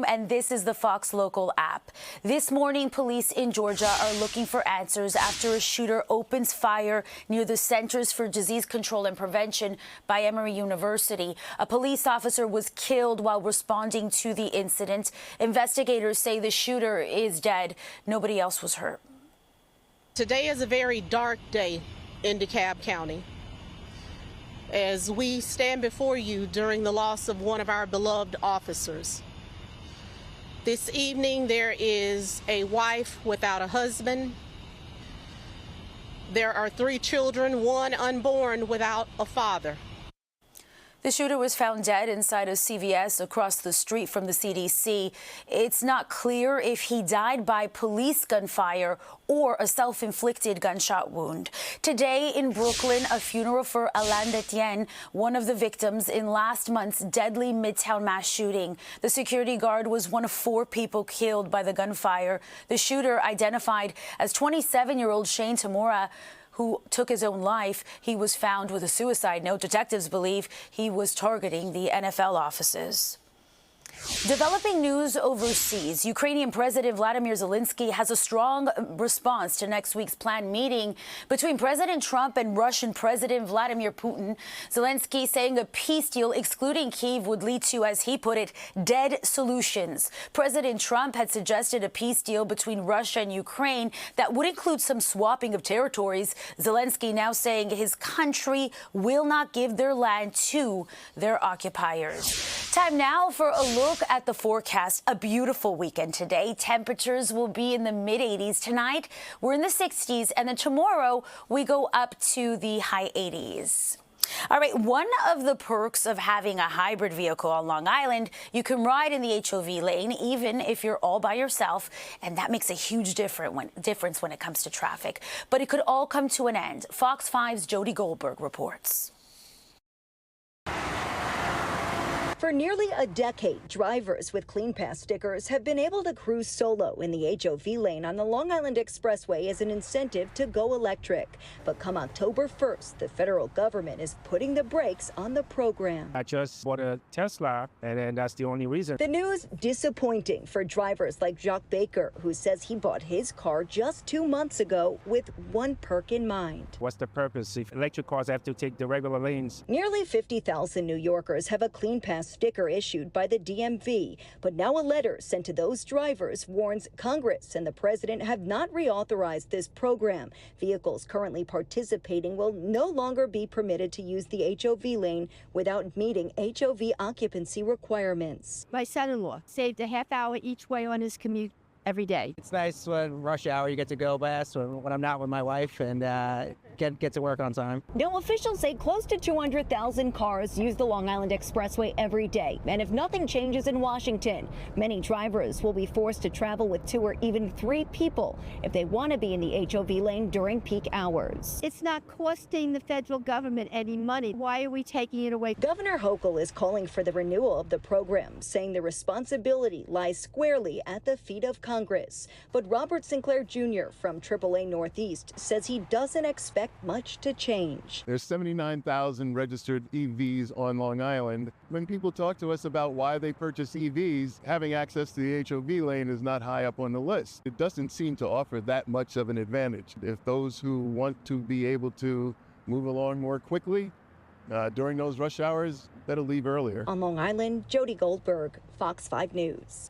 newsroom, and this is the Fox Local app. This morning, police in Georgia are looking for answers after a shooter opens fire near the Centers for Disease Control and Prevention by Emory University. A police officer was killed while responding to the incident. Investigators say the shooter is dead. Nobody else was hurt. Today is a very dark day in DeKalb County as we stand before you during the loss of one of our beloved officers. This evening there is a wife without a husband. There are 3 children, one unborn without a father. The shooter was found dead inside a CVS across the street from the CDC. It's not clear if he died by police gunfire or a self-inflicted gunshot wound. Today in Brooklyn, a funeral for Alain Detienne, one of the victims in last month's deadly Midtown mass shooting. The security guard was one of 4 people killed by the gunfire. The shooter, identified as 27-year-old Shane Tamura, who took his own life, he was found with a suicide note. Detectives believe he was targeting the NFL offices. Developing news overseas. Ukrainian President Vladimir Zelensky has a strong response to next week's planned meeting between President Trump and Russian President Vladimir Putin. Zelensky saying a peace deal excluding Kyiv would lead to, as he put it, dead solutions. President Trump had suggested a peace deal between Russia and Ukraine that would include some swapping of territories. Zelensky now saying his country will not give their land to their occupiers. Time now for a look at the forecast. A beautiful weekend today. Temperatures will be in the mid-80s. Tonight, we're in the 60s, and then tomorrow we go up to the high 80s. All right, one of the perks of having a hybrid vehicle on Long Island, you can ride in the HOV lane even if you're all by yourself, and that makes a huge difference when it comes to traffic. But it could all come to an end. Fox 5's Jody Goldberg reports. For nearly a decade, drivers with Clean Pass stickers have been able to cruise solo in the HOV lane on the Long Island Expressway as an incentive to go electric. But come October 1st, the federal government is putting the brakes on the program. I just bought a Tesla, and then that's the only reason. The news disappointing for drivers like Jacques Baker, who says he bought his car just 2 months ago with one perk in mind. What's the purpose if electric cars have to take the regular lanes? Nearly 50,000 New Yorkers have a Clean Pass sticker issued by the DMV, but now a letter sent to those drivers warns Congress and the president have not reauthorized this program. Vehicles currently participating will no longer be permitted to use the HOV lane without meeting HOV occupancy requirements. My son-in-law saved a half hour each way on his commute every day. It's nice when rush hour you get to go past when I'm not with my wife and get to work on time. Now, officials say close to 200,000 cars use the Long Island Expressway every day. And if nothing changes in Washington, many drivers will be forced to travel with 2 or even 3 people if they want to be in the HOV lane during peak hours. It's not costing the federal government any money. Why are we taking it away? Governor Hochul is calling for the renewal of the program, saying the responsibility lies squarely at the feet of Congress. But Robert Sinclair Jr. from AAA Northeast says he doesn't expect much to change. There's 79,000 registered EVs on Long Island. When people talk to us about why they purchase EVs, having access to the HOV lane is not high up on the list. It doesn't seem to offer that much of an advantage. If those who want to be able to move along more quickly during those rush hours, that'll leave earlier. On Long Island, Jody Goldberg, Fox 5 News.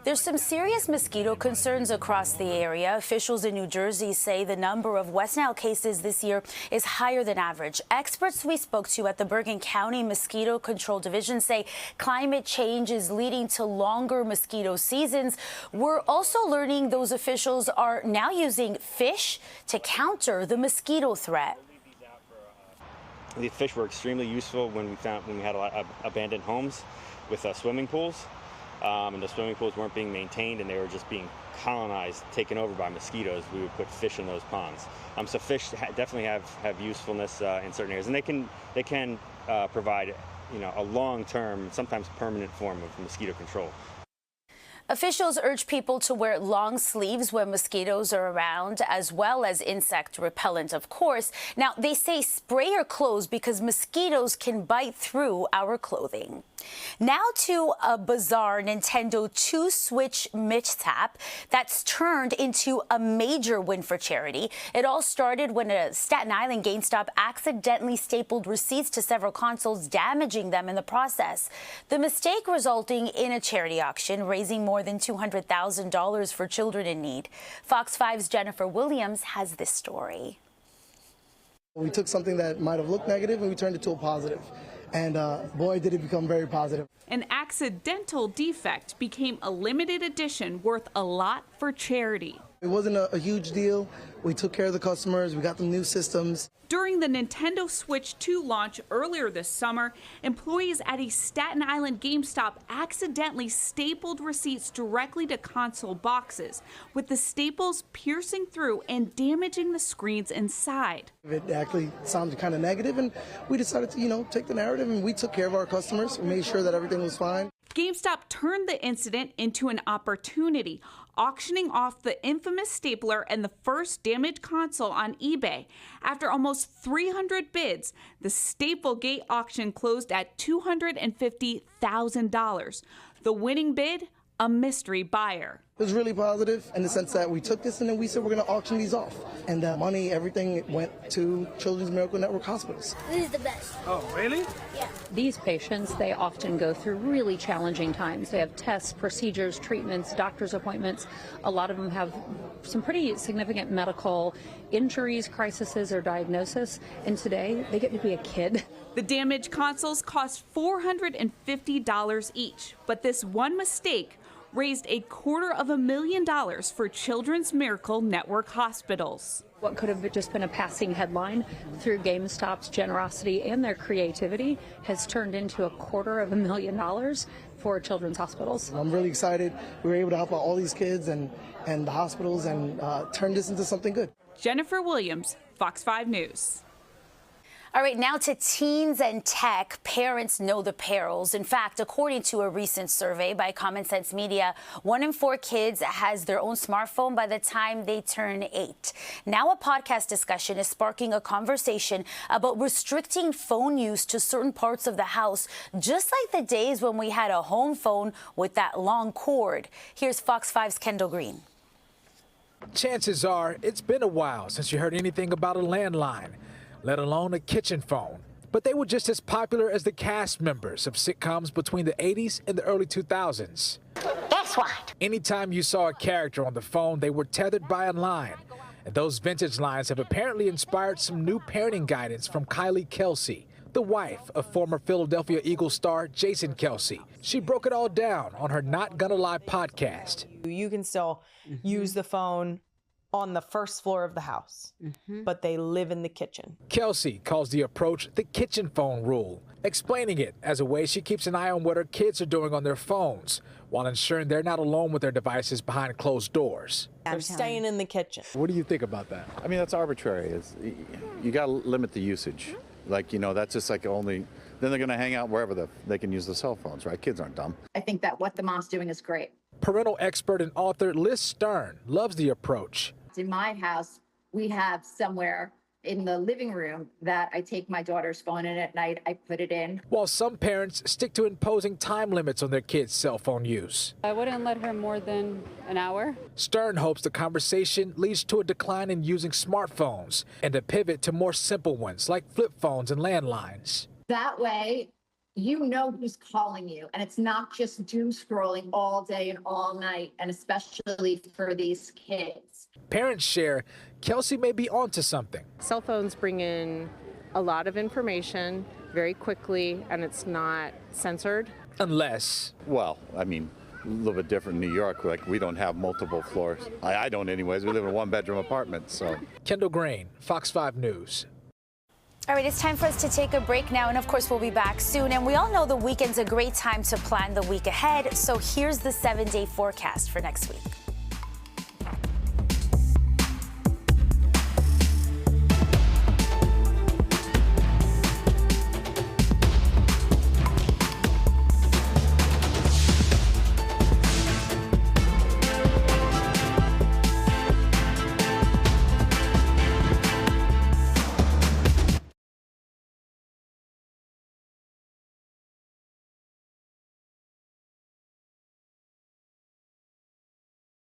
There's some serious mosquito concerns across the area. Officials in New Jersey say the number of West Nile cases this year is higher than average. Experts we spoke to at the Bergen County Mosquito Control Division say climate change is leading to longer mosquito seasons. We're also learning those officials are now using fish to counter the mosquito threat. The fish were extremely useful when we had a lot of abandoned homes with swimming pools. And the swimming pools weren't being maintained and they were just being colonized, taken over by mosquitoes. We would put fish in those ponds. So fish definitely have usefulness in certain areas, and they can provide, a long-term, sometimes permanent form of mosquito control. Officials urge people to wear long sleeves when mosquitoes are around, as well as insect repellent, of course. Now, they say spray your clothes because mosquitoes can bite through our clothing. Now to a bizarre Nintendo 2 Switch mishap that's turned into a major win for charity. It all started when a Staten Island GameStop accidentally stapled receipts to several consoles, damaging them in the process. The mistake resulting in a charity auction, raising more than $200,000 for children in need. Fox 5's Jennifer Williams has this story. We took something that might have looked negative and we turned it to a positive. And boy, did it become very positive. An accidental defect became a limited edition worth a lot for charity. It wasn't a huge deal. We took care of the customers. We got them new systems. During the Nintendo Switch 2 launch earlier this summer, employees at a Staten Island GameStop accidentally stapled receipts directly to console boxes, with the staples piercing through and damaging the screens inside. It actually sounded kind of negative, and we decided to, take the narrative, and we took care of our customers. We made sure that everything was fine. GameStop turned the incident into an opportunity, auctioning off the infamous stapler and the first damaged console on eBay. After almost 300 bids, the Staplegate auction closed at $250,000. The winning bid, a mystery buyer. It was really positive in the sense that we took this and then we said we're going to auction these off. And that money, everything went to Children's Miracle Network hospitals. This is the best. Oh, really? Yeah. These patients, they often go through really challenging times. They have tests, procedures, treatments, doctor's appointments. A lot of them have some pretty significant medical injuries, crises, or diagnosis. And today, they get to be a kid. The damaged consoles cost $450 each, but this one mistake raised $250,000 for Children's Miracle Network hospitals. What could have just been a passing headline, through GameStop's generosity and their creativity, has turned into $250,000 for children's hospitals. I'm really excited. We were able to help out all these kids and the hospitals and turn this into something good. Jennifer Williams, Fox 5 News. All right, now to teens and tech. Parents know the perils. In fact, according to a recent survey by Common Sense Media, 1 in 4 kids has their own smartphone by the time they turn 8. Now a podcast discussion is sparking a conversation about restricting phone use to certain parts of the house, just like the days when we had a home phone with that long cord. Here's Fox 5's Kendall Green. Chances are it's been a while since you heard anything about a landline, let alone a kitchen phone. But they were just as popular as the cast members of sitcoms between the 80s and the early 2000s. That's right. Anytime you saw a character on the phone, they were tethered by a line. And those vintage lines have apparently inspired some new parenting guidance from Kylie Kelsey, the wife of former Philadelphia Eagles star Jason Kelsey. She broke it all down on her Not Gonna Lie podcast. You can still use the phone on the first floor of the house, but they live in the kitchen. Kelsey calls the approach the kitchen phone rule, explaining it as a way she keeps an eye on what her kids are doing on their phones, while ensuring they're not alone with their devices behind closed doors. They're staying in the kitchen. What do you think about that? I mean, that's arbitrary. You got to limit the usage. That's just only, then they're going to hang out wherever they can use the cell phones, right? Kids aren't dumb. I think that what the mom's doing is great. Parental expert and author Liz Stern loves the approach. In my house, we have somewhere in the living room that I take my daughter's phone, and at night I put it in. While some parents stick to imposing time limits on their kids' cell phone use. I wouldn't let her more than an hour. Stern hopes the conversation leads to a decline in using smartphones and a pivot to more simple ones like flip phones and landlines. That way, you know who's calling you, and it's not just doom scrolling all day and all night, and especially for these kids. Parents share Kelsey may be onto something. Cell phones bring in a lot of information very quickly, and it's not censored. Unless... Well, I mean, a little bit different in New York. We don't have multiple floors. I don't anyways. We live in a one-bedroom apartment, so. Kendall Green, Fox 5 News. All right, it's time for us to take a break now, and of course we'll be back soon. And we all know the weekend's a great time to plan the week ahead, so here's the 7-day forecast for next week.